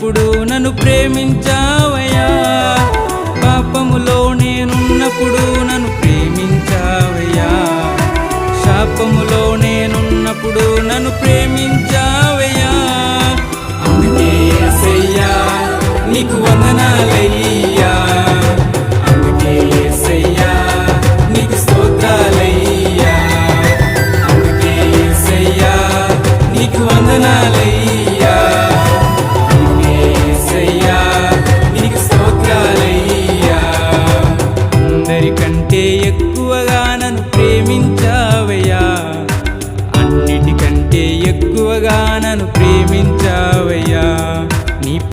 నేనున్నప్పుడు నన్ను ప్రేమించావయ్యా, పాపములో నేనున్నప్పుడు నన్ను ప్రేమించావయ్యా, శాపములో నేనున్నప్పుడు నన్ను ప్రేమించావయ్యా. అందుకే యేసయ్యా నీకు వందనాలు.